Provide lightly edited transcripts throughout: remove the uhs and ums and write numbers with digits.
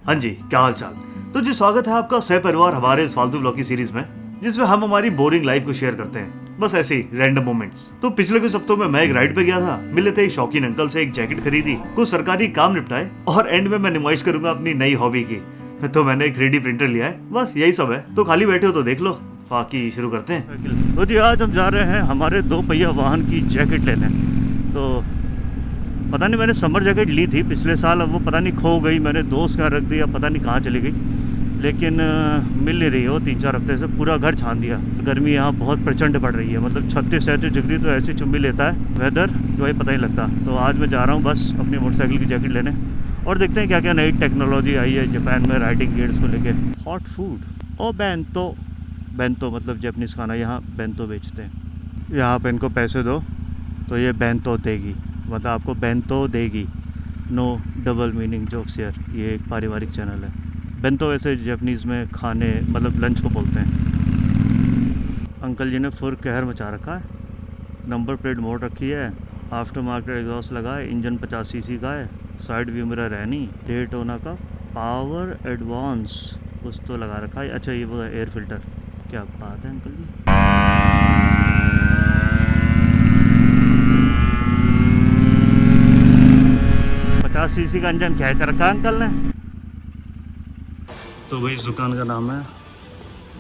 हाँ जी, क्या हाल चाल। तो जी स्वागत है आपका सह परिवार हमारे इस फालतू व्लॉग की सीरीज में, जिसमें हम हमारी बोरिंग लाइफ को शेयर करते हैं, बस ऐसे ही रैंडम मोमेंट्स। तो पिछले कुछ हफ्तों में मैं एक राइड पे गया था, मिले थे एक शौकीन अंकल से, एक जैकेट खरीदी, कुछ सरकारी काम निपटाए और एंड में मैं नुमाइश करूंगा अपनी नई हॉबी की। तो मैंने एक 3D प्रिंटर लिया है, बस यही सब है। तो खाली बैठे हो तो देख लो, बाकी शुरू करते हैं। तो जी आज हम जा रहे हैं हमारे 2 पहिया वाहन की जैकेट लेने। तो पता नहीं, मैंने समर जैकेट ली थी पिछले साल, अब वो पता नहीं खो गई, मैंने दोस्त का रख दिया, पता नहीं कहाँ चली गई, लेकिन मिल नहीं रही हो। 3-4 हफ्ते से पूरा घर छान दिया। गर्मी यहाँ बहुत प्रचंड पड़ रही है, मतलब 36-37 डिग्री तो ऐसी चुम्बी लेता है वेदर जो भाई पता ही लगता। तो आज मैं जा रहा हूँ बस अपनी मोटरसाइकिल की जैकेट लेने, और देखते हैं क्या क्या नई टेक्नोलॉजी आई है जापान में राइडिंग गियर्स को लेके। हॉट फूड ओ बेंतो, बेंतो मतलब जापानीज़ खाना, यहाँ बेंतो बेचते हैं। यहाँ पे इनको पैसे दो तो ये बेंतो देगी, मतलब आपको बेंतो देगी। No double meaning jokes here. ये एक पारिवारिक चैनल है। बेंतो वैसे जापानीज़ में खाने मतलब लंच को बोलते हैं। अंकल जी ने फुर कहर मचा रखा है, नंबर प्लेट मोड़ रखी है, आफ्टर मार्केट एग्जॉस्ट लगा है, इंजन 50 सीसी का है, साइड व्यू मिरर है नहीं, डेट होना का पावर एडवांस कुछ तो लगा रखा है। अच्छा ये वो एयर फिल्टर, क्या बात है अंकल जी। 50 सीसी का इंजन खींच रखा है अंकल ने। तो भाई इस दुकान का नाम है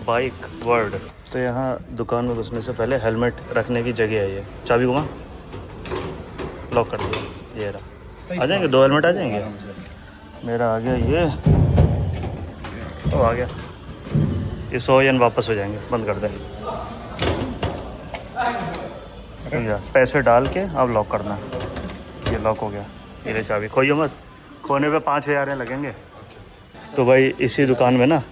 बाइक वर्ल्ड। तो यहाँ दुकान में घुसने से पहले हेलमेट रखने की जगह है। ये चाबी घुमा, लॉक कर दिया, ये रहा। आ जाएंगे 2 हेलमेट आ जाएंगे। मेरा आ गया, ये आ गया। ये 100 येन वापस हो जाएंगे, बंद कर दें। पैसे डाल के अब लॉक करना, ये लॉक हो गया। ये चाबी खोइयो मत, खोने पे 5,000 लगेंगे। तो भाई इसी दुकान में ना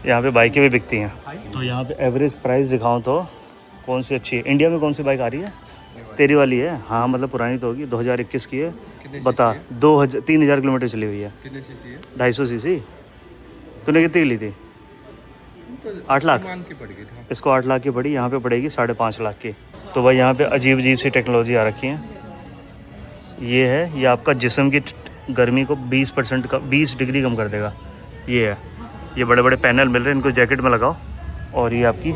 यहाँ पे बाइकें भी बिकती हैं। तो यहाँ पे एवरेज प्राइस दिखाऊं तो कौन सी अच्छी है, इंडिया में कौन सी बाइक आ रही है? तेरी वाली है? हाँ मतलब पुरानी तो होगी, 2021 की है। बता, 3,000 किलोमीटर चली हुई है। कितने सीसी है? 250 सीसी। तूने कितनी की ली थी? 8 लाख की पड़ गई थी। इसको 8 लाख की पड़ी, यहाँ पे पड़ेगी 5.5 लाख की। तो भाई यहाँ पे अजीब अजीब सी टेक्नोलॉजी आ रखी है। ये है, ये आपका जिस्म की गर्मी को 20% का 20 डिग्री कम कर देगा। ये है, ये बड़े बड़े पैनल मिल रहे हैं, इनको जैकेट में लगाओ। और ये आपकी,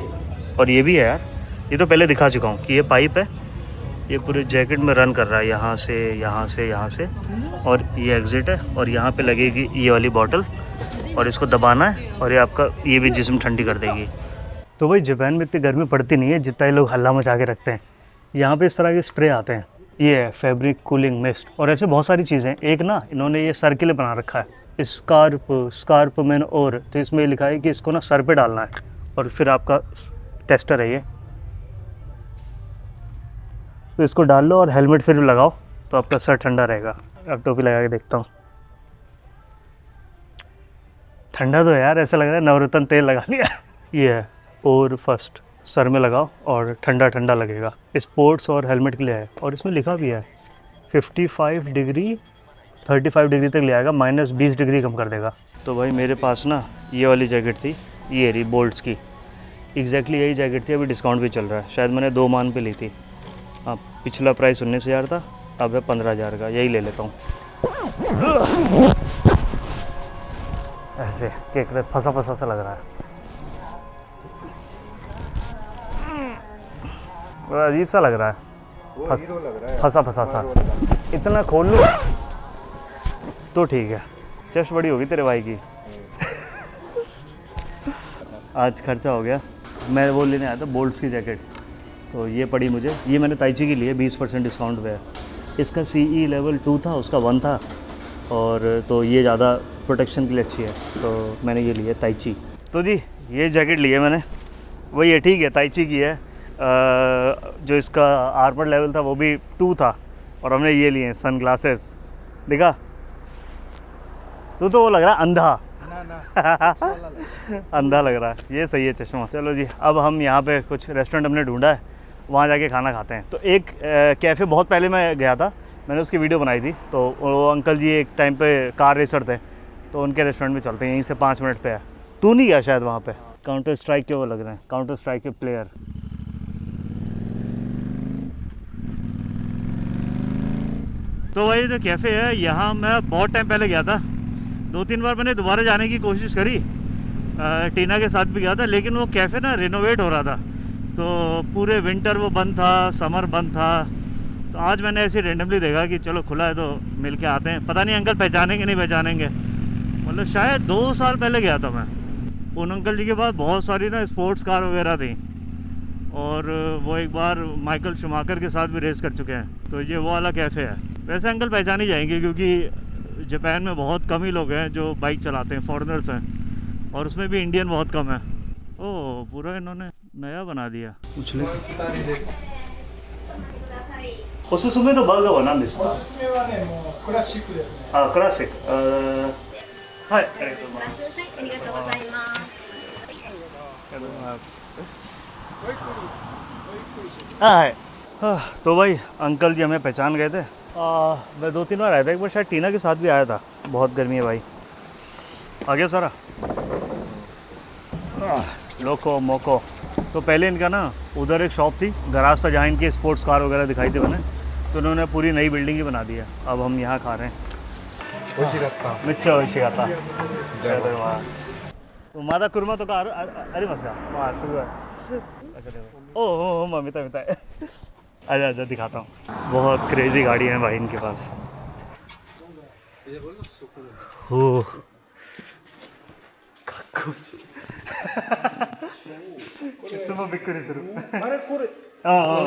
और ये भी है यार, ये तो पहले दिखा चुका हूँ कि ये पाइप है, ये पूरे जैकेट में रन कर रहा है, यहाँ से यहाँ से यहाँ से, और ये एग्जिट है, और यहाँ पे लगेगी ये वाली बॉटल, और इसको दबाना है, और ये आपका ये भी जिस्म ठंडी कर देगी। तो भाई जापान में इतनी गर्मी पड़ती नहीं है जितना ये लोग हल्ला मचा के रखते हैं। यहाँ पे इस तरह के स्प्रे आते हैं, ये है फैब्रिक कूलिंग मिस्ट, और ऐसे बहुत सारी चीज़ें। एक ना इन्होंने ये सर्किल बना रखा है, स्कार्प मैन, और तो इसमें लिखा है कि इसको ना सर पे डालना है, और फिर आपका टेस्टर है ये, तो इसको डाल लो और हेलमेट फिर लगाओ तो आपका सर ठंडा रहेगा। अब टोपी लगा के देखता हूँ, ठंडा तो यार ऐसा लग रहा है नवरत्न तेल लगा लिया। ये है और फर्स्ट सर में लगाओ और ठंडा ठंडा लगेगा। स्पोर्ट्स और हेलमेट के लिए है, और इसमें लिखा भी है 55 डिग्री 35 डिग्री तक ले आएगा, -20 डिग्री कम कर देगा। तो भाई मेरे पास ना ये वाली जैकेट थी, ये रही बोल्ट्स की, एग्जैक्टली यही जैकेट थी। अभी डिस्काउंट भी चल रहा है, शायद मैंने 2 मान पे ली थी। हाँ, पिछला प्राइस 19,000 था, अब है 15,000 का, यही ले लेता हूँ। ऐसे केक फंसा फंसा सा लग रहा है, अजीब सा लग रहा है, फंसा फंसा सा। इतना खोल लो तो ठीक है, चेस्ट बड़ी होगी तेरे भाई की। आज खर्चा हो गया। मैं वो लेने आया था बोल्ट्स की जैकेट, तो ये पड़ी मुझे, ये मैंने ताइची की लिए, 20% डिस्काउंट पे है। इसका CE लेवल 2 था, उसका 1 था, और तो ये ज़्यादा प्रोटेक्शन के लिए अच्छी है, तो मैंने ये लिया ताइची। तो जी ये जैकेट ली है मैंने, वही है, ठीक है, ताइची की है। जो इसका आर्मर लेवल था वो भी 2 था, और हमने ये लिए सन ग्लासेस। देखा तू तो वो लग रहा है अंधा अंधा लग रहा है, ये सही है चश्मा। चलो जी, अब हम यहाँ पे कुछ रेस्टोरेंट हमने ढूंढा है, वहाँ जाके खाना खाते हैं। तो एक कैफ़े बहुत पहले मैं गया था, मैंने उसकी वीडियो बनाई थी। तो वो अंकल जी एक टाइम पे कार रेसर थे, तो उनके रेस्टोरेंट में चलते हैं, यहीं से 5 मिनट पे है। तू नहीं गया शायद वहाँ पे? काउंटर स्ट्राइक के वो लग रहे हैं, काउंटर स्ट्राइक के प्लेयर। तो वही जो कैफ़े है, यहाँ मैं बहुत टाइम पहले गया था, 2-3 बार मैंने दोबारा जाने की कोशिश करी, टीना के साथ भी गया था, लेकिन वो कैफ़े ना रिनोवेट हो रहा था, तो पूरे विंटर वो बंद था, समर बंद था। तो आज मैंने ऐसे रेंडमली देखा कि चलो खुला है तो मिल के आते हैं। पता नहीं अंकल पहचानेंगे नहीं पहचानेंगे, मतलब शायद 2 साल पहले गया था मैं। उन अंकल जी के पास बहुत सारी ना स्पोर्ट्स कार वगैरह थी, और वो एक बार माइकल शुमाकर के साथ भी रेस कर चुके हैं। तो ये वो वाला कैफ़े है। वैसे अंकल पहचान ही जाएंगे, क्योंकि जापान में बहुत कम ही लोग हैं जो बाइक चलाते हैं, फॉरेनर्स हैं, और उसमें भी इंडियन बहुत कम है। ओह, पूरा इन्होंने नया बना दिया। पूछ लेおすすめのバーガーは何ですか？おすすめはね、もうクラシックですね。あ、クラシック。はい、ありがとうございます。はい、ありがとうございます。ありがとうございます。हाँ है। तो भाई अंकल जी हमें पहचान गए थे। मैं 2-3 बार आया था, एक बार शायद टीना के साथ भी आया था। बहुत गर्मी है भाई। आ गया सारा लोको मोको। तो पहले इनका ना उधर एक शॉप थी, गराज था, जहाँ इनकी स्पोर्ट्स कार वगैरह दिखाई थी मैंने, तो उन्होंने पूरी नई बिल्डिंग ही बना दी है। अब हम यहाँ खा रहे हैं। मिच्छा ओशिगाता तो मादा कुर्मा तो का अरे मस्का ओ ममिता मिता है। आजा आजा दिखाता हूँ। बहुत क्रेजी गाड़ी है भाई इनके पास। हो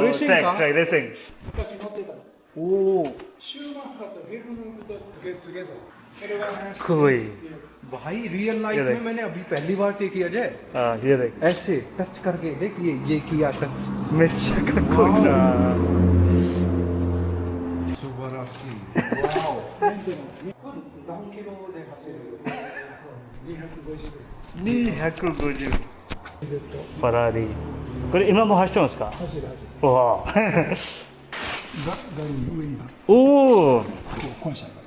रेसिंग कोई भाई रियल लाइफ में मैंने अभी पहली बार टेक किया जाए। ये देख ऐसे टच करके देख, ये किया टच। फरारीこれ今も走ってますか？わあおお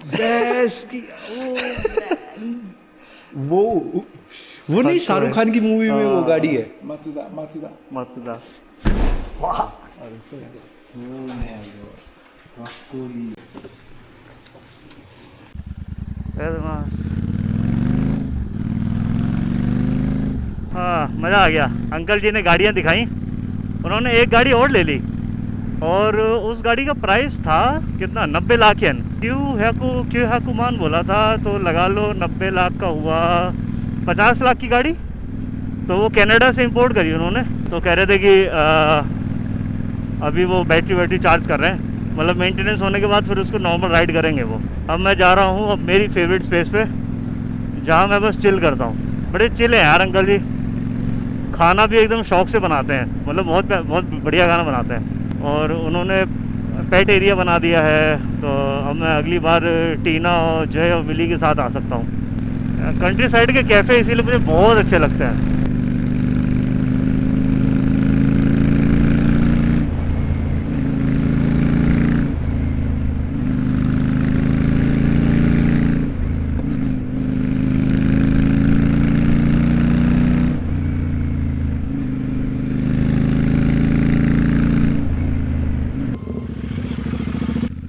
बेस्ट की वो नहीं, शाहरुख खान की मूवी में वो गाड़ी है। मात्सुदा वाह हाँ, मज़ा आ गया। अंकल जी ने गाड़ियाँ दिखाई, उन्होंने एक गाड़ी और ले ली, और उस गाड़ी का प्राइस था कितना, 90 लाख येन। क्यू हैकुमान बोला था, तो लगा लो 90 लाख का हुआ 50 लाख की गाड़ी। तो वो कनाडा से इंपोर्ट करी उन्होंने। तो कह रहे थे कि अभी वो बैटरी चार्ज कर रहे हैं, मतलब मेंटेनेंस होने के बाद फिर उसको नॉर्मल राइड करेंगे वो। अब मैं जा रहा हूँ अब मेरी फेवरेट स्पेस पे, जहाँ मैं बस चिल करता हूँ। बड़े चिल हैं यार अंकल जी, खाना भी एकदम शौक से बनाते हैं, मतलब बहुत बढ़िया खाना बनाते हैं। और उन्होंने पेट एरिया बना दिया है, तो अब मैं अगली बार टीना और जय और विली के साथ आ सकता हूँ। कंट्री साइड के कैफ़े इसीलिए मुझे बहुत अच्छे लगते हैं।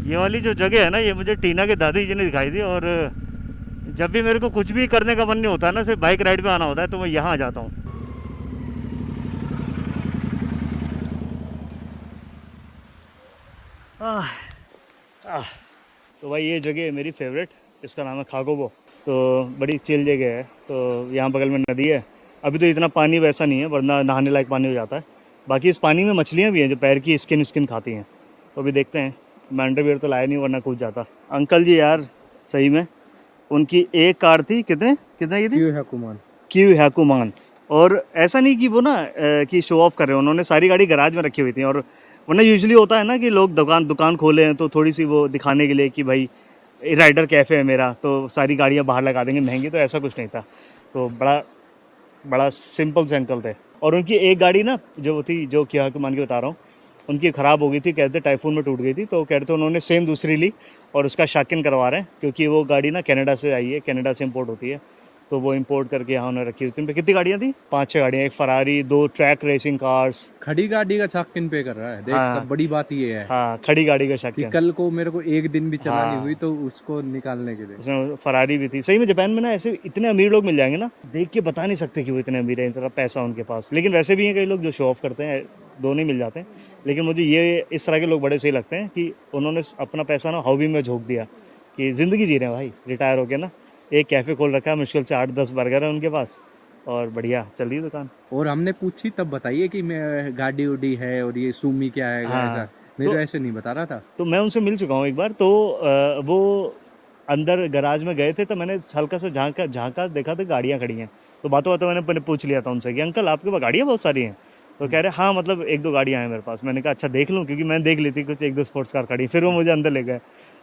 ये वाली जो जगह है ना, ये मुझे टीना के दादी जी ने दिखाई थी, और जब भी मेरे को कुछ भी करने का मन नहीं होता है ना, सिर्फ बाइक राइड पे आना होता है, तो मैं यहाँ आ जाता हूँ। तो भाई ये जगह है मेरी फेवरेट, इसका नाम है खागोबो। तो बड़ी चिल जगह है। तो यहाँ बगल में नदी है। अभी तो इतना पानी वैसा नहीं है, वरना नहाने लायक पानी हो जाता है। बाकी इस पानी में मछलियाँ भी हैं जो पैर की स्किन खाती हैं। तो अभी देखते हैं, मैं अंडरवियर तो लाया नहीं, वरना कूद जाता। अंकल जी यार सही में, उनकी एक कार थी, कितने की थी? क्यू हैकुमान। और ऐसा नहीं कि वो ना कि शो ऑफ कर रहे हैं, उन्होंने सारी गाड़ी गराज में रखी हुई थी। और वरना यूजुअली होता है ना कि लोग दुकान खोले हैं तो थोड़ी सी वो दिखाने के लिए कि भाई राइडर कैफ़े है मेरा, तो सारी गाड़ियाँ बाहर लगा देंगे महंगी। तो ऐसा कुछ नहीं था। तो बड़ा सिंपल से अंकल थे। और उनकी एक गाड़ी ना जो थी, जो क्यू हैकुमान की बता रहा हूँ, उनकी ख़राब हो गई थी, कहते टाइफून में टूट गई थी। तो कहते उन्होंने सेम दूसरी ली और उसका शाकिन करवा रहे हैं, क्योंकि वो गाड़ी ना कनाडा से आई है, कनाडा से इंपोर्ट होती है। तो वो इंपोर्ट करके यहाँ उन्होंने रखी हुई थी। कितनी गाड़ियाँ थी? 5-6 गाड़ियाँ, एक फरारी, 2 ट्रैक रेसिंग कार्स। खड़ी गाड़ी का शक किन पे कर रहा है देख। हाँ। सब बड़ी बात ये है हाँ, खड़ी गाड़ी का शक कि है। कल को मेरे को एक दिन भी चलानी हाँ। हुई तो उसको निकालने के लिए। उसमें फरारी भी थी। सही में जापान में ना ऐसे इतने अमीर लोग मिल जाएंगे ना, देख के बता नहीं सकते कि वो इतने अमीर हैं, इतना पैसा उनके पास। लेकिन वैसे भी हैं कई लोग जो शो ऑफ करते हैं, दोनों ही मिल जाते हैं। लेकिन मुझे ये इस तरह के लोग बड़े सही लगते हैं कि उन्होंने अपना पैसा ना हॉबी में झोंक दिया, कि ज़िंदगी जी रहे हैं भाई, रिटायर होके ना। एक कैफ़े खोल रखा है, मुश्किल से 8-10 बर्गर है उनके पास, और बढ़िया चल रही है दुकान। और हमने पूछी तब बताइए कि मैं गाड़ी उड़ी है और ये सूमी क्या है। हाँ। ऐसा मेरे को ऐसे नहीं बता रहा था। तो मैं उनसे मिल चुका हूँ एक बार। तो वो अंदर गराज में गए थे, तो मैंने हल्का सा झांका देखा तो गाड़ियाँ खड़ी हैं। तो बातों बातों मैंने पूछ लिया था उनसे कि अंकल आपके पास गाड़ियाँ बहुत सारी हैं? तो कह रहे हाँ, मतलब 1-2 गाड़ियाँ हैं मेरे पास। मैंने कहा अच्छा देख लूँ, क्योंकि मैंने देख ली थी कुछ 1-2 स्पोर्ट्स कार खड़ी। फिर वो मुझे अंदर ले गए,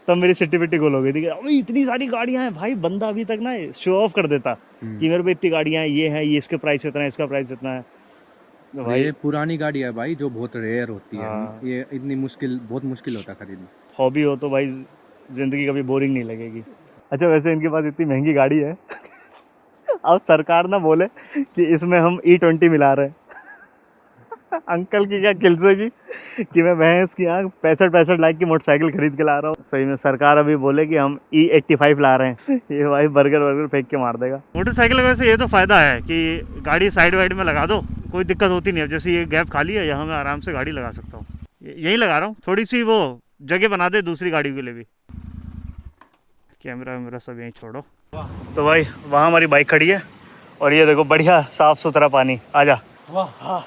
तब मेरी सिट्टी पिट्टी गोल हो गई थी कि अभी इतनी सारी गाड़ियाँ हैं भाई। बंदा अभी तक ना शो ऑफ कर देता कि मेरे पे इतनी गाड़ियाँ हैं, ये है, ये इसके प्राइस इतना है, इसका प्राइस इतना है। तो भाई ये पुरानी गाड़ी है भाई, जो बहुत रेयर होती है। हाँ। ये इतनी मुश्किल, बहुत मुश्किल होता है खरीदना। हॉबी हो तो भाई ज़िंदगी कभी बोरिंग नहीं लगेगी। अच्छा, वैसे इनके पास इतनी महंगी गाड़ी है अब सरकार ना बोले कि इसमें हम E20 मिला रहे हैं अंकल की क्या खिलसेगी कि मैं भैंस की 65 लाख की मोटरसाइकिल खरीद के ला रहा हूँ। सही में सरकार अभी बोले कि हम E85 ला रहे हैं, ये भाई बर्गर फेंक के मार देगा। मोटरसाइकिल का वैसे ये तो फ़ायदा है कि गाड़ी साइड वाइड में लगा दो, कोई दिक्कत होती नहीं है। जैसे ये गैप खाली है, यहाँ मैं आराम से गाड़ी लगा सकता हूँ। यहीं लगा रहा हूँ, थोड़ी सी वो जगह बना दे दूसरी गाड़ी के लिए भी। कैमरा मेरा सब यहीं छोड़ो। तो भाई वहाँ हमारी बाइक खड़ी है, और ये देखो बढ़िया साफ़ सुथरा पानी। आजा। वाह,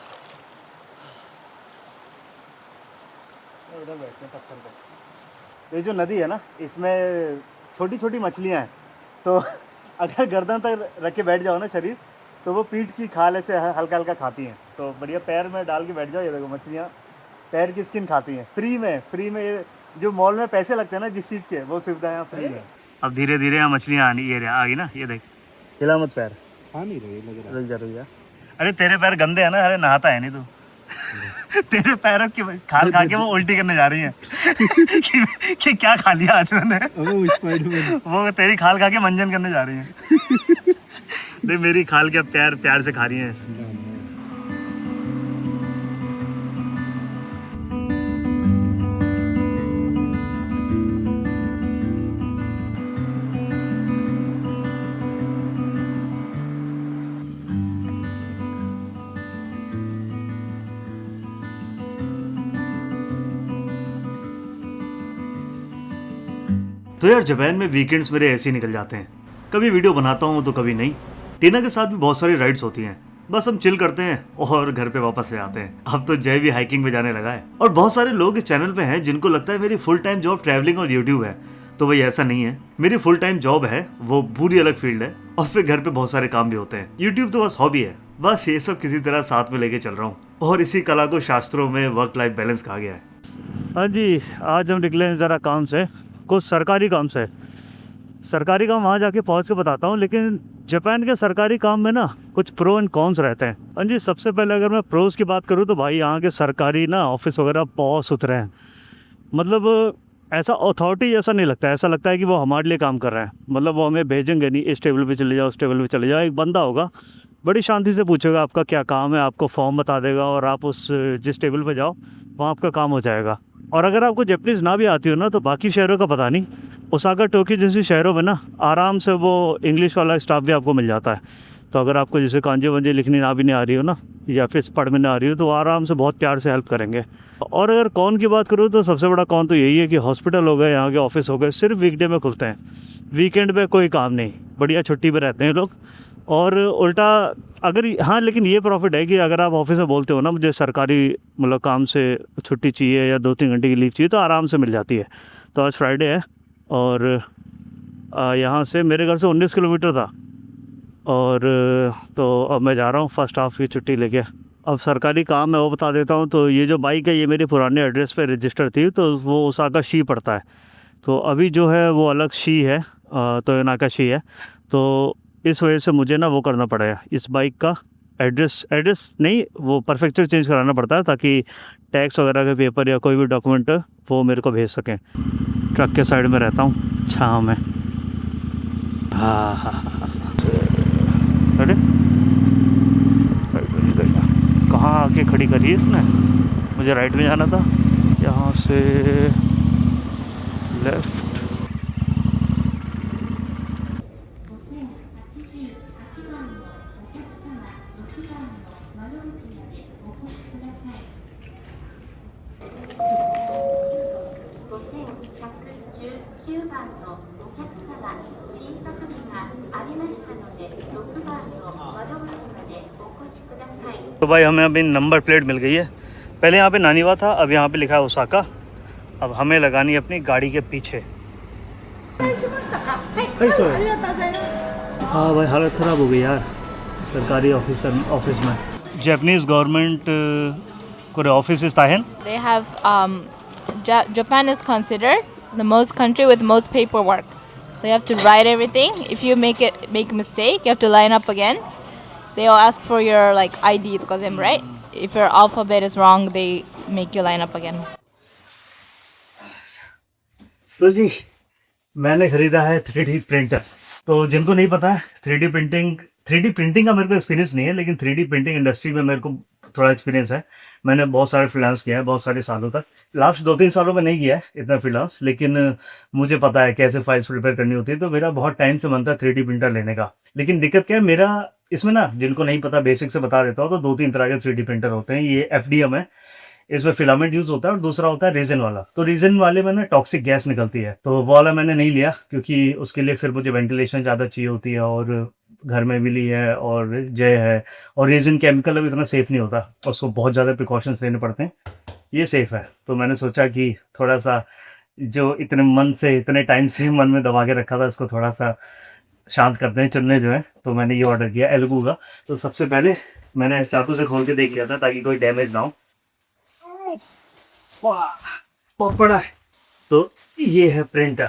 ये जो नदी है ना, इसमें छोटी छोटी मछलियाँ हैं। तो अगर गर्दन तक रख के बैठ जाओ ना शरीर, तो वो पीठ की खाल ऐसे हल्का हल्का खाती हैं। तो बढ़िया पैर में डाल के बैठ जाओ, ये देखो मछलियाँ पैर की स्किन खाती हैं फ्री में। ये जो मॉल में पैसे लगते हैं ना जिस चीज़ के, वो सुविधा यहाँ फ्री में। अब धीरे धीरे यहाँ मछलियाँ आनी, ये आ गई ना, ये देख। हिला मत पैर, हाँ नहीं रही लग रहा। रुक जा। अरे तेरे पैर गंदे हैं ना, अरे नहाता है नहीं तू तेरे पैरों की खाल खा के वो उल्टी करने जा रही है कि क्या खा लिया आज मैंने। वो तेरी खाल खा के मंजन करने जा रही है देख मेरी खाल के प्यार से खा रही है। तो यार जापान में वीकेंड्स मेरे ऐसे ही निकल जाते हैं। कभी वीडियो बनाता हूँ तो कभी नहीं। टीना के साथ भी बहुत सारी राइड्स होती हैं, बस हम चिल करते हैं और घर पे वापस से आते हैं। अब तो जय भी हाइकिंग में जाने लगा है। और बहुत सारे लोग इस चैनल पे हैं जिनको लगता है मेरी फुल टाइम जॉब ट्रैवलिंग और यूट्यूब है। तो भाई ऐसा नहीं है, मेरी फुल टाइम जॉब है, वो पूरी अलग फील्ड है, और फिर घर पे बहुत सारे काम भी होते हैं। यूट्यूब तो बस हॉबी है, बस ये सब किसी तरह साथ में लेके चल रहा हूँ। और इसी कला को शास्त्रों में वर्क लाइफ बैलेंस कहा गया है। हाँ जी, आज हम निकले हैं ज़रा काम से, कुछ सरकारी काम से। सरकारी काम वहाँ जाके पहुँच के बताता हूँ, लेकिन जापान के सरकारी काम में ना कुछ प्रो एंड कॉन्स रहते हैं। हाँ जी, सबसे पहले अगर मैं प्रोज की बात करूँ तो भाई यहाँ के सरकारी ना ऑफिस वगैरह बहुत सुथरे हैं। मतलब ऐसा अथॉरिटी जैसा नहीं लगता है, ऐसा लगता है कि वो हमारे लिए काम कर रहे हैं। मतलब वो हमें भेजेंगे नहीं, इस टेबल पे चले जाओ, उस टेबल पे चले जाओ। एक बंदा होगा, बड़ी शांति से पूछेगा आपका क्या काम है, आपको फॉर्म बता देगा, और आप उस जिस टेबल पे जाओ वहाँ आपका काम हो जाएगा। और अगर आपको जैपनीज़ ना भी आती हो ना, तो बाकी शहरों का पता नहीं, ओसाका टोक्यो जैसे शहरों में ना आराम से वो इंग्लिश वाला स्टाफ भी आपको मिल जाता है। तो अगर आपको जैसे कांजे वंजे लिखनी ना भी नहीं आ रही हो ना, या फिर पढ़ में ना आ रही हो, तो आराम से बहुत प्यार से हेल्प करेंगे। और अगर कौन की बात करूँ तो सबसे बड़ा कौन तो यही है कि हॉस्पिटल हो गए, यहाँ के ऑफिस हो गए, सिर्फ वीकडे में खुलते हैं, वीकेंड पे कोई काम नहीं, बढ़िया छुट्टी पे रहते हैं लोग। और उल्टा अगर हाँ, लेकिन ये प्रॉफिट है कि अगर आप ऑफिस में बोलते हो ना मुझे सरकारी मतलब काम से छुट्टी चाहिए या 2-3 घंटे की लीव चाहिए, तो आराम से मिल जाती है। तो आज फ्राइडे है और यहाँ से मेरे घर से 19 किलोमीटर था, और तो अब मैं जा रहा हूँ फर्स्ट हाफ की छुट्टी लेके। अब सरकारी काम है वो बता देता हूँ। तो ये जो बाइक है ये मेरे पुराने एड्रेस पे रजिस्टर थी, तो वो ओसाका शी पड़ता है। तो अभी जो है वो अलग शी है, टोयोनाका शी है। तो इस वजह से मुझे ना वो करना पड़ेगा, इस बाइक का एड्रेस नहीं, वो परफेक्चर चेंज कराना पड़ता है, ताकि टैक्स वगैरह के पेपर या कोई भी डॉक्यूमेंट वो मेरे को भेज सकें। ट्रक के साइड में रहता हूँ, छाँव में। हाँ। अरे राइट में नहीं गया, कहाँ आके खड़ी करी है इसने, मुझे राइट में जाना था, यहाँ से लेफ्ट। तो भाई हमें अभी नंबर प्लेट मिल गई है। पहले यहाँ पे नानीवा था, अब यहाँ पे लिखा है ओसाका। अब हमें लगानी है अपनी गाड़ी के पीछे। हाँ भाई हालत ख़राब हो गई यार सरकारी ऑफिस में। जापानीज गवर्नमेंट को office ताहेन। They have Japan is considered the most country with most paperwork. So you have to write everything. If you make a mistake, you have to line up again. They will ask for your like ID because I'm right. If your alphabet is wrong, they make you line up again. तो जी मैंने खरीदा है 3D printer. तो जिनको नहीं पता है 3D printing का मेरे को एक्सपीरियंस नहीं है, लेकिन 3D प्रिंटिंग इंडस्ट्री में मेरे को थोड़ा एक्सपीरियंस है। मैंने बहुत सारे फ्रीलांस किया है बहुत सारे सालों तक। लास्ट 2-3 सालों में नहीं किया है इतना फ्रीलांस, लेकिन मुझे पता है कैसे फाइल्स प्रिपेयर करनी होती है। तो मेरा बहुत टाइम से मन था 3D प्रिंटर लेने का। लेकिन दिक्कत क्या है मेरा इसमें ना, जिनको नहीं पता बेसिक से बता देता हूँ, तो 2-3 तरह के 3D प्रिंटर होते हैं। ये FDM है, इसमें फिलामेंट यूज होता है, और दूसरा होता है रेजिन वाला। तो रेजिन वाले में ना टॉक्सिक गैस निकलती है, तो वो वाला मैंने नहीं लिया क्योंकि उसके लिए फिर मुझे वेंटिलेशन ज़्यादा चाहिए होती है, और घर में मिली है और जय है, और रेजिन केमिकल अब इतना सेफ नहीं होता, उसको बहुत ज़्यादा प्रिकॉशंस लेने पड़ते हैं। ये सेफ है, तो मैंने सोचा कि थोड़ा सा जो इतने टाइम से मन में दबा के रखा था उसको थोड़ा सा शांत करते हैं, चलने जो है। तो मैंने ये ऑर्डर किया एल्गू का। तो सबसे पहले मैंने चाकू से खोल के देख लिया था ताकि कोई डैमेज ना हो। बहुत बड़ा है। तो ये है प्रिंटर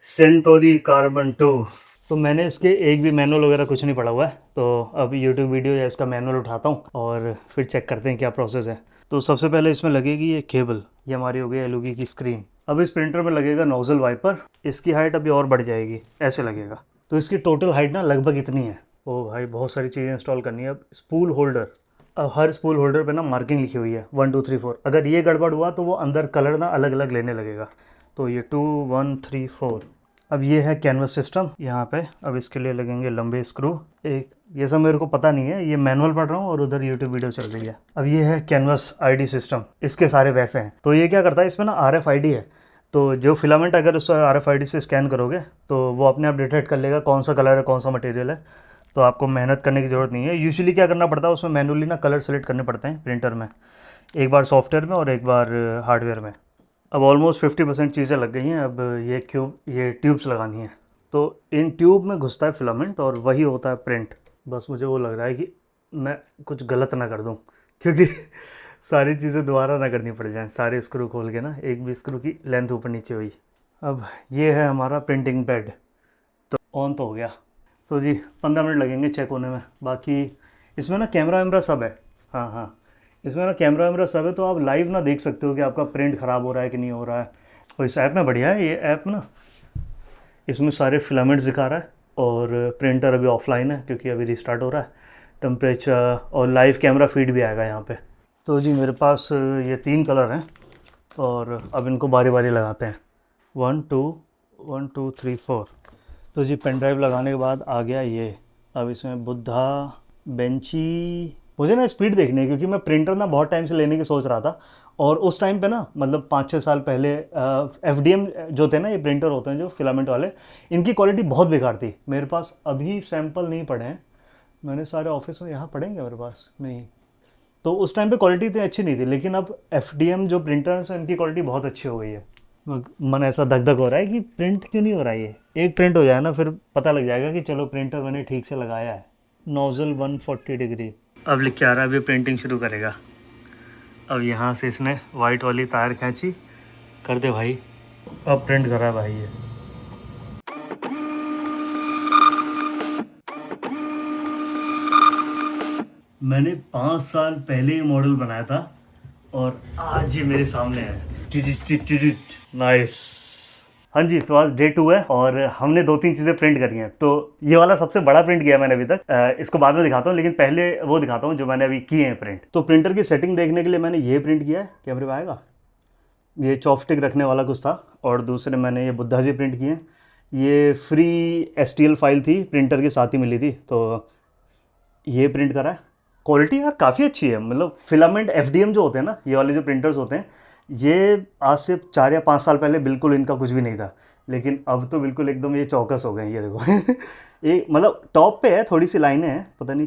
सेंटोरी कार्बन 2। तो मैंने इसके एक भी मैनुअल वगैरह कुछ नहीं पढ़ा हुआ है, तो अब यूट्यूब वीडियो या इसका मैनुअल उठाता हूँ और फिर चेक करते हैं क्या प्रोसेस है। तो सबसे पहले इसमें लगेगी ये केबल, ये हमारी हो गई एलईडी की स्क्रीन। अब इस प्रिंटर में लगेगा नोजल वाइपर, इसकी हाइट अभी और बढ़ जाएगी, ऐसे लगेगा। तो इसकी टोटल हाइट ना लगभग इतनी है। ओ भाई बहुत सारी चीज़ें इंस्टॉल करनी है। अब स्पूल होल्डर, अब हर स्पूल होल्डर पे ना मार्किंग लिखी हुई है 1 2 3 4। अगर ये गड़बड़ हुआ तो वो अंदर कलर ना अलग अलग लेने लगेगा। तो ये 2 1 3 4। अब ये है कैनवस सिस्टम यहाँ पे। अब इसके लिए लगेंगे लंबे स्क्रू। एक ये सब मेरे को पता नहीं है, ये मैनुअल पढ़ रहा हूँ और उधर यूट्यूब वीडियो चल रही है। अब ये है कैनवस आईडी सिस्टम, इसके सारे वैसे हैं। तो ये क्या करता है, इसमें ना RFID है, तो जो फिलामेंट अगर उस RFID से स्कैन करोगे तो वो अपने आप डिटेक्ट कर लेगा कौन सा कलर है कौन सा मटेरियल है। तो आपको मेहनत करने की ज़रूरत नहीं है। यूजुअली क्या करना पड़ता है, उसमें मैनुअली ना कलर सेलेक्ट करने पड़ते हैं प्रिंटर में, एक बार सॉफ्टवेयर में और एक बार हार्डवेयर में। अब ऑलमोस्ट 50% चीज़ें लग गई हैं। अब ये ट्यूब्स लगानी है। तो इन ट्यूब में घुसता है फिलामेंट और वही होता है प्रिंट। बस मुझे वो लग रहा है कि मैं कुछ गलत ना कर दूं, क्योंकि सारी चीज़ें दोबारा ना करनी पड़ जाएं, सारे स्क्रू खोल के ना, एक भी स्क्रू की लेंथ ऊपर नीचे हुई। अब ये है हमारा प्रिंटिंग बेड। तो ऑन तो हो गया। तो जी 15 मिनट लगेंगे चेक होने में। बाकी इसमें ना कैमरा वैमरा सब है। हाँ इसमें ना कैमरा वैमरा सब है, तो आप लाइव ना देख सकते हो कि आपका प्रिंट ख़राब हो रहा है कि नहीं हो रहा है। और इस ऐप में बढ़िया है, ये ऐप ना इसमें सारे फिलामेंट्स दिखा रहा है, और प्रिंटर अभी ऑफलाइन है क्योंकि अभी रिस्टार्ट हो रहा है। टेम्परेचर और लाइव कैमरा फीड भी आएगा यहाँ पे। तो जी मेरे पास ये 3 कलर हैं और अब इनको बारी बारी लगाते हैं। 1 2 3 4। तो जी पेन ड्राइव लगाने के बाद आ गया ये। अब इसमें बुद्धा बेंची। मुझे ना स्पीड देखनी है क्योंकि मैं प्रिंटर ना बहुत टाइम से लेने की सोच रहा था, और उस टाइम पे ना मतलब 5-6 साल पहले FDM जो थे ना, ये प्रिंटर होते हैं जो फिलामेंट वाले, इनकी क्वालिटी बहुत बेकार थी। मेरे पास अभी सैंपल नहीं पड़े हैं, मैंने सारे ऑफिस में यहाँ पढ़ेंगे मेरे पास नहीं। तो उस टाइम पे क्वालिटी इतनी अच्छी नहीं थी, लेकिन अब FDM जो प्रिंटर्स हैं इनकी क्वालिटी बहुत अच्छी हो गई है। मन ऐसा धक धक हो रहा है कि प्रिंट क्यों नहीं हो रहा है। ये एक प्रिंट हो जाए ना, फिर पता लग जाएगा कि चलो प्रिंटर मैंने ठीक से लगाया है। Nozzle 140 degree. अब लिख के आ रहा है अभी प्रिंटिंग शुरू करेगा। अब यहाँ से इसने वाइट वाली तार खींची, कर दे भाई। अब प्रिंट कर रहा है भाई ये। मैंने 5 साल पहले ये मॉडल बनाया था और आज ये मेरे सामने है। नाइस। हाँ जी, तो आज डे 2 है और हमने 2-3 चीज़ें प्रिंट करी हैं। तो ये वाला सबसे बड़ा प्रिंट किया मैंने अभी तक। इसको बाद में दिखाता हूँ, लेकिन पहले वो दिखाता हूँ जो मैंने अभी किए हैं प्रिंट। तो प्रिंटर की सेटिंग देखने के लिए मैंने ये प्रिंट किया है, कैमरे में आएगा, ये चॉपस्टिक रखने वाला कुछ था। और दूसरे मैंने ये बुद्धा जी प्रिंट किए हैं। ये फ्री STL फाइल थी, प्रिंटर के साथ ही मिली थी, तो ये प्रिंट करा है। क्वालिटी यार काफ़ी अच्छी है, मतलब फिलामेंट FDM जो होते हैं ना, ये वाले जो प्रिंटर्स होते हैं, ये आज से 4 या 5 साल पहले बिल्कुल इनका कुछ भी नहीं था, लेकिन अब तो बिल्कुल एकदम ये चौकस हो गए हैं। ये देखो ये मतलब टॉप पे है, थोड़ी सी लाइनें हैं, पता नहीं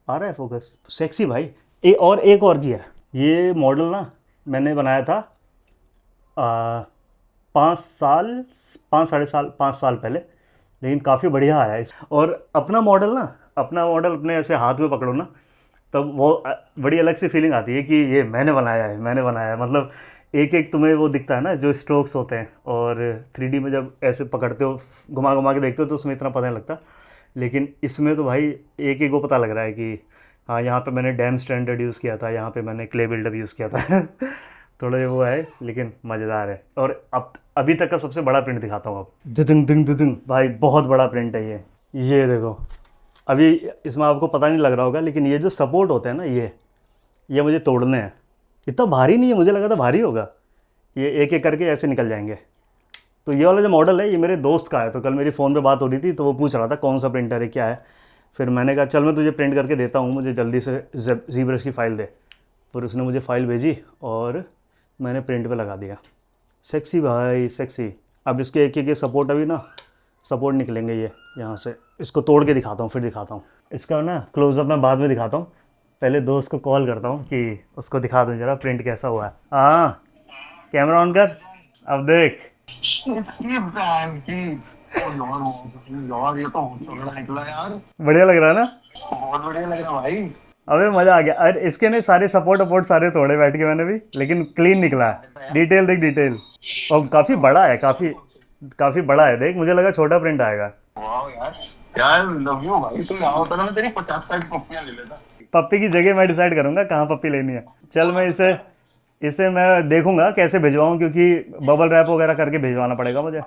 आ रहा है फोकस। सेक्सी भाई। एक और किया है। ये मॉडल ना मैंने बनाया था 5 साल 5 साल पहले, लेकिन काफ़ी बढ़िया आया है। और अपना मॉडल अपने ऐसे हाथ में पकड़ो ना, तब वो बड़ी अलग सी फीलिंग आती है कि ये मैंने बनाया है। मतलब एक एक तुम्हें वो दिखता है ना जो स्ट्रोक्स होते हैं, और 3D में जब ऐसे पकड़ते हो, घुमा घुमा के देखते हो, तो उसमें इतना पता नहीं लगता। लेकिन इसमें तो भाई एक एक को पता लग रहा है कि हाँ, यहाँ पे मैंने डैम स्टैंडर्ड यूज़ किया था, यहाँ पे मैंने क्ले बिल्डअप यूज़ किया था थोड़ा वो है, लेकिन मज़ेदार है। और अब अभी तक का सबसे बड़ा प्रिंट दिखाता हूँ। अब दुदुंग भाई, बहुत बड़ा प्रिंट है ये देखो। अभी इसमें आपको पता नहीं लग रहा होगा, लेकिन ये जो सपोर्ट होते हैं ना, ये मुझे तोड़ने हैं। इतना भारी नहीं है, मुझे लगा था भारी होगा। ये एक एक करके ऐसे निकल जाएंगे। तो ये वाला जो मॉडल है, ये मेरे दोस्त का है। तो कल मेरी फ़ोन पे बात हो रही थी, तो वो पूछ रहा था कौन सा प्रिंटर है, क्या है। फिर मैंने कहा चल मैं तुझे प्रिंट करके देता हूँ, मुझे जल्दी से ZBrush की फ़ाइल दे। फिर उसने मुझे फ़ाइल भेजी और मैंने प्रिंट पे लगा दिया। सेक्सी भाई, सेक्सी। अब इसके एक एक सपोर्ट, अभी ना सपोर्ट निकलेंगे ये यहाँ से। इसको तोड़ के दिखाता हूँ, फिर दिखाता हूँ इसका ना क्लोजअप। मैं बाद में दिखाता हूँ, पहले दोस्त को कॉल करता हूँ कि उसको दिखा दूँ जरा प्रिंट कैसा हुआ है। हाँ, कैमरा ऑन कर, अब देख। यार ये तो तगड़ा निकला यार। बढ़िया लग रहा है ना? बहुत बढ़िया लग रहा भाई। अबे मज़ा आ गया। अरे इसके ने सारे सपोर्ट सारे तोड़े बैठ के मैंने भी, लेकिन क्लीन निकला है। डिटेल देख, डिटेल। और काफ़ी बड़ा है, काफ़ी बड़ा है। देख, मुझे लगा छोटा प्रिंट आएगा। वाह यार लव यू भाई। तुम यहाँ होता ना, मैं तेरी 50-60 पप्पियाँ ले लेता। पप्पी की जगह मैं डिसाइड करूंगा कहाँ पप्पी लेनी है। चल मैं इसे मैं देखूंगा कैसे भिजवाऊँ, क्योंकि बबल रैप वगैरह करके भिजवाना पड़ेगा मुझे।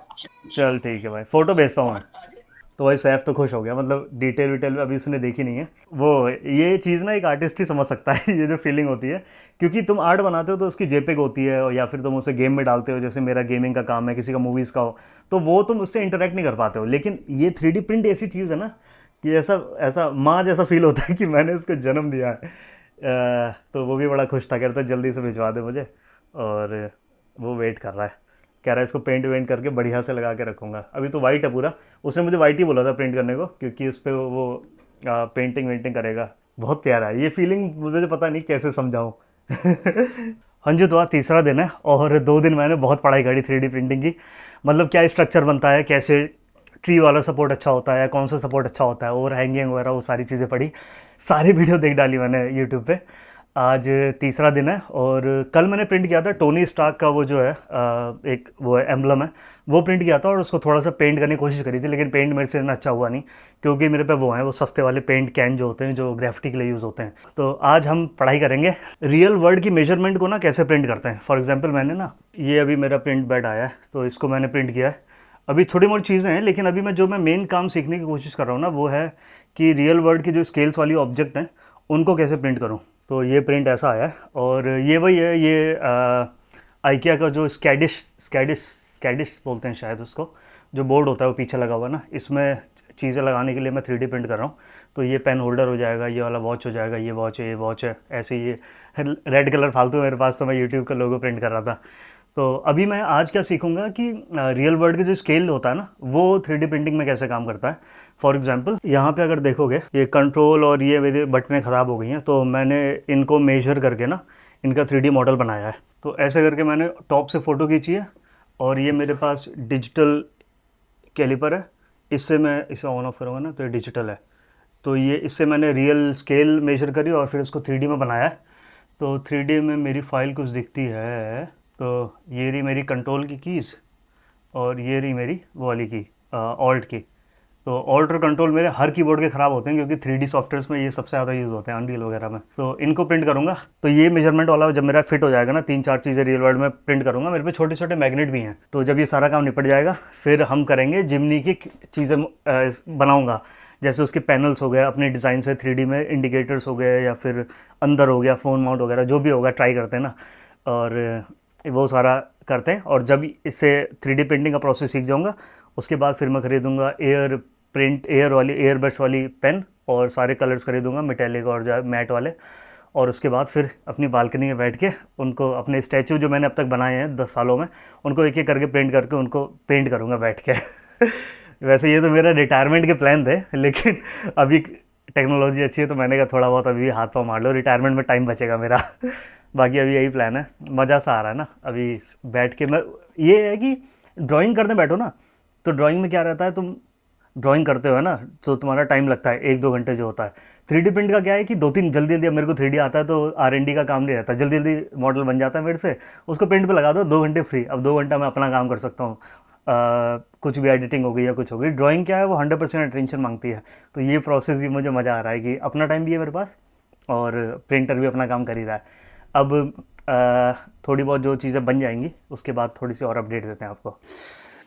चल ठीक है भाई, फ़ोटो भेजता हूँ मैं। तो भाई सैफ तो खुश हो गया, मतलब डिटेल विटेल अभी उसने देखी नहीं है। वो ये चीज़ ना एक आर्टिस्ट ही समझ सकता है ये जो फीलिंग होती है, क्योंकि तुम आर्ट बनाते हो तो उसकी JPEG होती है, या फिर तुम उसे गेम में डालते हो, जैसे मेरा गेमिंग का काम है, किसी का मूवीज़ का हो, तो वो तुम उससे इंटरेक्ट नहीं कर पाते हो। लेकिन ये 3D प्रिंट ऐसी चीज़ है ना कि ऐसा माँ जैसा फील होता है कि मैंने उसको जन्म दिया है। तो वो भी बड़ा खुश था, कहता जल्दी से भिजवा दे मुझे। और वो वेट कर रहा है, कह रहा है इसको पेंट वेंट करके बढ़िया से लगा के रखूँगा। अभी तो वाइट है पूरा, उसने मुझे वाइट ही बोला था प्रिंट करने को, क्योंकि उस पर वो पेंटिंग वेंटिंग करेगा। बहुत प्यारा है ये फीलिंग, मुझे पता नहीं कैसे समझाऊँ हाँ जी, तो आज तीसरा दिन है और 2 दिन मैंने बहुत पढ़ाई करी 3D प्रिंटिंग की। मतलब क्या स्ट्रक्चर बनता है, कैसे ट्री वाला सपोर्ट अच्छा होता है, कौन सा सपोर्ट अच्छा होता है, ओवर हैंगिंग वगैरह, वो सारी चीज़ें पढ़ी। सारी वीडियो देख डाली मैंने यूट्यूब पे। आज तीसरा दिन है और कल मैंने प्रिंट किया था टोनी स्टार्क का वो जो है एक वो एम्बलम है, वो प्रिंट किया था और उसको थोड़ा सा पेंट करने की कोशिश करी थी, लेकिन पेंट मेरे से इतना अच्छा हुआ नहीं, क्योंकि मेरे पे वो हैं वो सस्ते वाले पेंट कैन जो होते हैं, जो ग्राफिटी के लिए यूज़ होते हैं। तो आज हम पढ़ाई करेंगे रियल वर्ल्ड की मेजरमेंट को ना कैसे प्रिंट करते हैं। फॉर एग्जाम्पल मैंने ना ये अभी मेरा प्रिंट बेड आया है, तो इसको मैंने प्रिंट किया है। अभी छोटी मोटी चीज़ें हैं, लेकिन अभी मैं मेन काम सीखने की कोशिश कर रहा हूँ ना, वो है कि रियल वर्ल्ड की जो स्केल्स वाली ऑब्जेक्ट हैं उनको कैसे प्रिंट करूँ। तो ये प्रिंट ऐसा आया है और ये वही है, ये आइकिया का जो स्कैडिश बोलते हैं शायद उसको, जो बोर्ड होता है वो पीछे लगा हुआ ना, इसमें चीज़ें लगाने के लिए मैं 3D प्रिंट कर रहा हूँ। तो ये पेन होल्डर हो जाएगा, ये वाला वॉच हो जाएगा, ये वॉच है ऐसे। ये रेड कलर फालतू मेरे पास, तो मैं यूट्यूब का लोगो प्रिंट कर रहा था। तो अभी मैं आज क्या सीखूंगा कि रियल वर्ल्ड के जो स्केल होता है ना, वो 3D प्रिंटिंग में कैसे काम करता है। फॉर एग्जांपल यहाँ पे अगर देखोगे, ये कंट्रोल और ये मेरे बटनें ख़राब हो गई हैं, तो मैंने इनको मेजर करके ना इनका 3D मॉडल बनाया है। तो ऐसे करके मैंने टॉप से फ़ोटो खींची है और ये मेरे पास डिजिटल कैलिपर है, इससे मैं इसे ऑन ऑफ करूँगा ना तो ये डिजिटल है। तो ये इससे मैंने रियल स्केल मेजर करी और फिर उसको 3D में बनाया है। तो 3D में मेरी फ़ाइल कुछ दिखती है। तो ये रही मेरी कंट्रोल की कीज़ और ये रही मेरी वो वाली की ऑल्ट की। तो ऑल्टर कंट्रोल मेरे हर कीबोर्ड के ख़राब होते हैं क्योंकि 3D सॉफ्टवेयर्स में ये सबसे ज़्यादा यूज़ होते हैं अनरियल वगैरह में। तो इनको प्रिंट करूँगा। तो ये मेजरमेंट वाला जब मेरा फिट हो जाएगा ना, 3-4 चीज़ें रियल वर्ल्ड में प्रिंट करूँगा। मेरे पे छोटे छोटे मैग्नेट भी हैं। तो जब ये सारा काम निपट जाएगा फिर हम करेंगे जिमनी की चीज़ें बनाऊँगा। जैसे उसके पैनल्स हो गए अपने डिज़ाइन से 3D में, इंडिकेटर्स हो गए या फिर अंदर हो गया फ़ोन माउंट वगैरह, जो भी होगा ट्राई करते हैं ना, और वो सारा करते हैं। और जब इससे 3D प्रिंटिंग का प्रोसेस सीख जाऊँगा उसके बाद फिर मैं खरीदूँगा एयर ब्रश वाली पेन और सारे कलर्स खरीदूँगा, मेटेलिक और जो मैट वाले। और उसके बाद फिर अपनी बालकनी में बैठ के उनको अपने स्टैचू जो मैंने अब तक बनाए हैं 10 सालों में, उनको एक एक करके प्रिंट करके उनको पेंट करूँगा बैठ के। वैसे ये तो मेरा रिटायरमेंट के प्लान थे, लेकिन अभी टेक्नोलॉजी अच्छी है तो मैंने कहा थोड़ा बहुत अभी हाथ पाँव मार लो, रिटायरमेंट में टाइम बचेगा मेरा। बाकी अभी यही प्लान है। मज़ा सा आ रहा है ना अभी बैठ के। मैं ये है कि ड्राइंग करने बैठो ना, तो ड्राइंग में क्या रहता है, तुम ड्राइंग करते हो ना तो तुम्हारा टाइम लगता है 1-2 घंटे जो होता है। 3D प्रिंट का क्या है कि 2-3 जल्दी मेरे को 3D आता है तो R&D का काम नहीं रहता, जल्दी मॉडल बन जाता है मेरे से, उसको प्रिंट पे लगा दो, 2 घंटे फ्री। अब 2 घंटा मैं अपना काम कर सकता हूँ, कुछ भी एडिटिंग हो गई या कुछ हो गई। ड्राइंग क्या है वो 100% अटेंशन मांगती है। तो ये प्रोसेस भी मुझे मज़ा आ रहा है कि अपना टाइम भी है मेरे पास और प्रिंटर भी अपना काम कर ही रहा है। अब थोड़ी बहुत जो चीज़ें बन जाएंगी उसके बाद थोड़ी सी और अपडेट देते हैं आपको।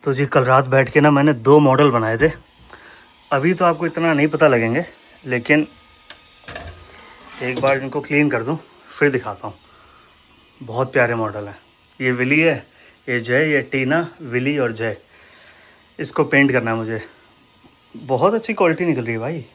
तो जी कल रात बैठ के ना मैंने 2 मॉडल बनाए थे। अभी तो आपको इतना नहीं पता लगेंगे, लेकिन एक बार इनको क्लीन कर दूं फिर दिखाता हूँ। बहुत प्यारे मॉडल हैं। ये विली है, ये जय, ये टीना, विली और जय। इसको पेंट करना है मुझे। बहुत अच्छी क्वालिटी निकल रही है भाई।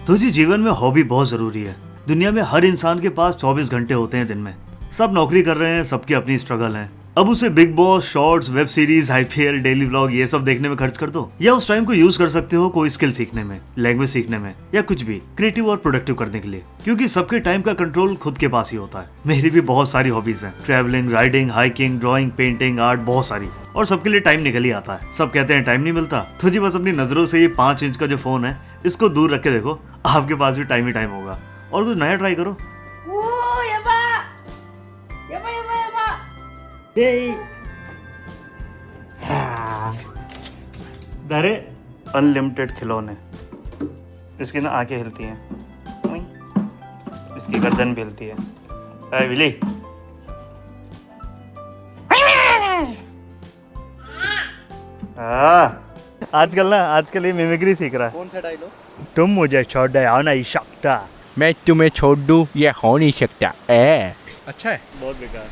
तो जी जीवन में हॉबी बहुत ज़रूरी है। दुनिया में हर इंसान के पास 24 घंटे होते हैं दिन में। सब नौकरी कर रहे हैं, सबकी अपनी स्ट्रगल है। अब उसे big boss, shorts, web series, IPL, daily vlog ये सब देखने में खर्च कर दो, या उस टाइम को यूज कर सकते हो कोई स्किल सीखने में, लैंग्वेज सीखने में, या कुछ भी क्रिएटिव और प्रोडक्टिव करने के लिए, क्योंकि सबके टाइम का कंट्रोल खुद के पास ही होता है। मेरी भी बहुत सारी हॉबीज हैं, travelling, riding, hiking, drawing, painting, art, बहुत सारी, और सबके लिए टाइम निकल ही आता है। सब कहते हैं टाइम नहीं मिलता, तो जी बस अपनी नजरों से ये 5 इंच का जो फोन है इसको दूर रख के देखो, आपके पास भी टाइम ही टाइम होगा। और कुछ नया ट्राई करो। अरे अनलिमिटेड खिलौने। इसकी ना आंखें हिलती हैं, इसकी गर्दन भी हिलती है। अरे विली, आजकल ये मिमिक्री सीख रहा है। कौन सा डायलॉग? तुम मुझे छोड़ नहीं सकता। मैं तुम्हें छोड़ दूं ये हो नहीं सकता। अच्छा है। बहुत बेकार।